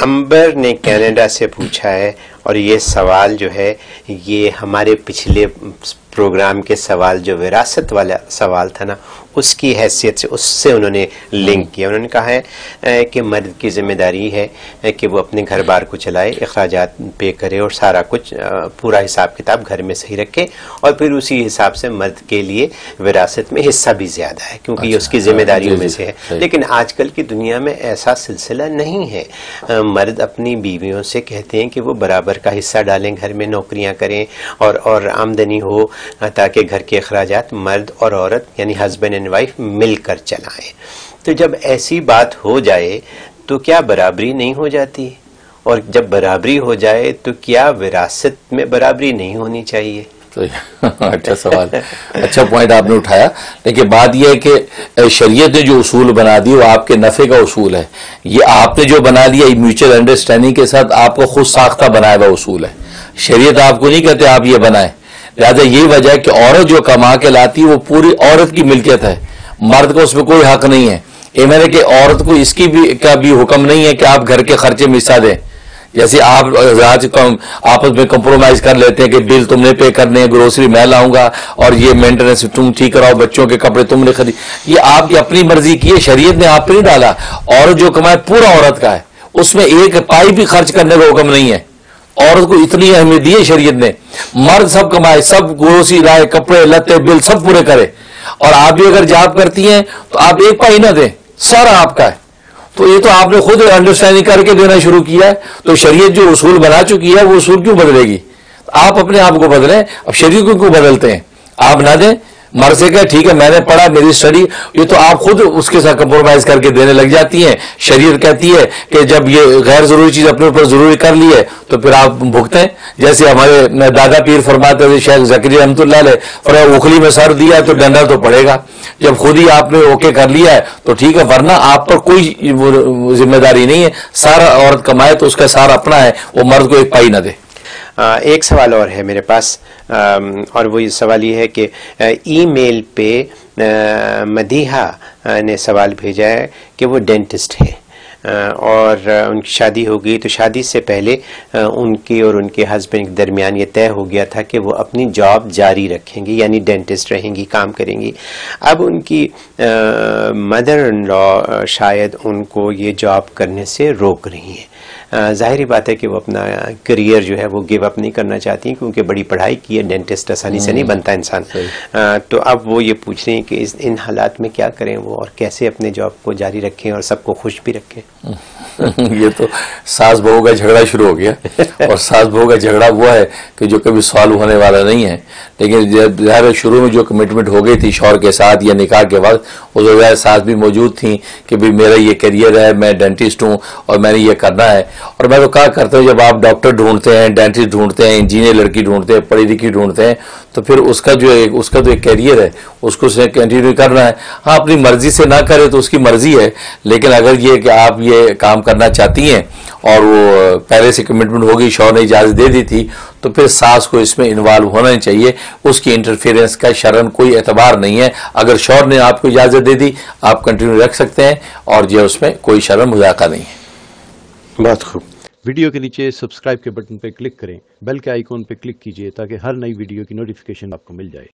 अंबर ने कनाडा से पूछा है और ये सवाल जो है ये हमारे पिछले प्रोग्राम के सवाल जो विरासत वाला सवाल था ना उसकी हैसियत से उससे उन्होंने लिंक किया। उन्होंने कहा है कि मर्द की जिम्मेदारी है कि वो अपने घर बार को चलाए, अखराजात पे करे और सारा कुछ पूरा हिसाब किताब घर में सही रखे और फिर उसी हिसाब से मर्द के लिए विरासत में हिस्सा भी ज़्यादा है क्योंकि ये उसकी जिम्मेदारियों में से है। लेकिन आजकल की दुनिया में ऐसा सिलसिला नहीं है। मर्द अपनी बीवियों से कहते हैं कि वो बराबर का हिस्सा डालें, घर में नौकरियां करें और आमदनी हो ताकि घर के अखराजात मर्द और औरत यानी हस्बैंड एंड वाइफ मिलकर चलाएं। तो जब ऐसी बात हो जाए तो क्या बराबरी नहीं हो जाती? और जब बराबरी हो जाए तो क्या विरासत में बराबरी नहीं होनी चाहिए? अच्छा सवाल, अच्छा पॉइंट आपने उठाया। देखिए बात यह है कि शरीयत ने जो उसूल बना दिए वो आपके नफे का उसूल है। ये आपने जो बना लिया म्यूचुअल अंडरस्टैंडिंग के साथ आपको खुद साख्ता बनाया हुआ उसूल है। शरीयत आपको नहीं कहते आप ये बनाए। लिहाजा यही वजह है कि औरत जो कमा के लाती है वो पूरी औरत की मिल्कियत है, मर्द को उसमें कोई हक नहीं है। ये मैंने कि औरत को इसकी भी का भी हुक्म नहीं है कि आप घर के खर्चे में हिस्सा दें। जैसे आप आपस में कंप्रोमाइज कर लेते हैं कि बिल तुमने पे करने, ग्रोसरी मैं लाऊंगा और ये मेंटेनेंस तुम ठीक कराओ, बच्चों के कपड़े तुमने खरीद, ये आपकी अपनी मर्जी की है, शरीयत ने आप पे नहीं डाला। औरत जो कमाए पूरा औरत का है, उसमें एक पाई भी खर्च करने का हुक्म नहीं है। औरत को इतनी अहमियत दी है शरीयत ने। मर्द सब कमाए, सब ग्रोसरी लाए, कपड़े लत्ते बिल सब पूरे करे। और आप भी अगर जॉब करती हैं तो आप एक पाई ना दें, सारा आपका है। तो ये तो आपने खुद अंडरस्टैंडिंग करके देना शुरू किया है। तो शरीयत जो उसूल बना चुकी है वो उसूल क्यों बदलेगी? आप अपने आप को बदलें, अब शरीयत को क्यों बदलते हैं? आप ना दें, मर्द से कहे ठीक है मैंने पढ़ा, मेरी स्टडी, ये तो आप खुद उसके साथ कंप्रोमाइज करके देने लग जाती हैं। शरीयत कहती है कि जब ये गैर जरूरी चीज अपने ऊपर जरूरी कर ली है तो फिर आप भुगतें। जैसे हमारे दादा पीर फरमाते थे शेख ज़करिया रहमतुल्लाह अलैह, फरमाया उखली में सर दिया तो डंडा तो पड़ेगा। जब खुद ही आपने ओके कर लिया है तो ठीक है, वरना आप पर कोई जिम्मेदारी नहीं है। सारा औरत कमाए तो उसका सारा अपना है, वो मर्द को एक पाई ना दे। एक सवाल और है मेरे पास और वो ये सवाल ये है कि ईमेल पे मदीहा ने सवाल भेजा है कि वो डेंटिस्ट है और उनकी शादी हो गई। तो शादी से पहले उनकी और उनके हस्बैंड के दरमियान ये तय हो गया था कि वो अपनी जॉब जारी रखेंगी यानी डेंटिस्ट रहेंगी, काम करेंगी। अब उनकी मदर इन लॉ शायद उनको ये जॉब करने से रोक रही हैं। ज़ाहिरी बात है कि वो अपना करियर जो है वो गिव अप नहीं करना चाहती क्योंकि बड़ी पढ़ाई की है, डेंटिस्ट आसानी से नहीं बनता इंसान। तो अब वो ये पूछ रही हैं कि इन हालात में क्या करें वो और कैसे अपने जॉब को जारी रखें और सबको खुश भी रखें। ये तो सास बहू का झगड़ा शुरू हो गया और सास बहू का झगड़ा हुआ है कि जो कभी सॉल्व होने वाला नहीं है। लेकिन जब शुरू में जो कमिटमेंट हो गई थी शौहर के साथ या निकाह के वक्त, उस वजह सास भी मौजूद थी कि भाई मेरा ये करियर है, मैं डेंटिस्ट हूँ और मैंने ये करना है। और मैं तो कहा करता हूँ जब आप डॉक्टर ढूंढते हैं, डेंटिस्ट ढूंढते हैं, इंजीनियर लड़की ढूंढते हैं, पढ़ी लिखी ढूंढते हैं, तो फिर उसका तो एक कैरियर है, उसको उसे कंटिन्यू करना है। हाँ अपनी मर्जी से ना करे तो उसकी मर्जी है, लेकिन अगर ये कि आप ये काम करना चाहती हैं और वो पहले से कमिटमेंट होगी, शौहर ने इजाजत दे दी थी, तो फिर सास को इसमें इन्वॉल्व होना चाहिए। उसकी इंटरफेरेंस का शरन कोई एतबार नहीं है। अगर शौहर ने आपको इजाजत दे दी आप कंटिन्यू रख सकते हैं और ये उसमें कोई शरम मुजाका नहीं है। बहुत खूब। वीडियो के नीचे सब्सक्राइब के बटन पर क्लिक करें, बेल के आइकॉन पर क्लिक कीजिए ताकि हर नई वीडियो की नोटिफिकेशन आपको मिल जाए।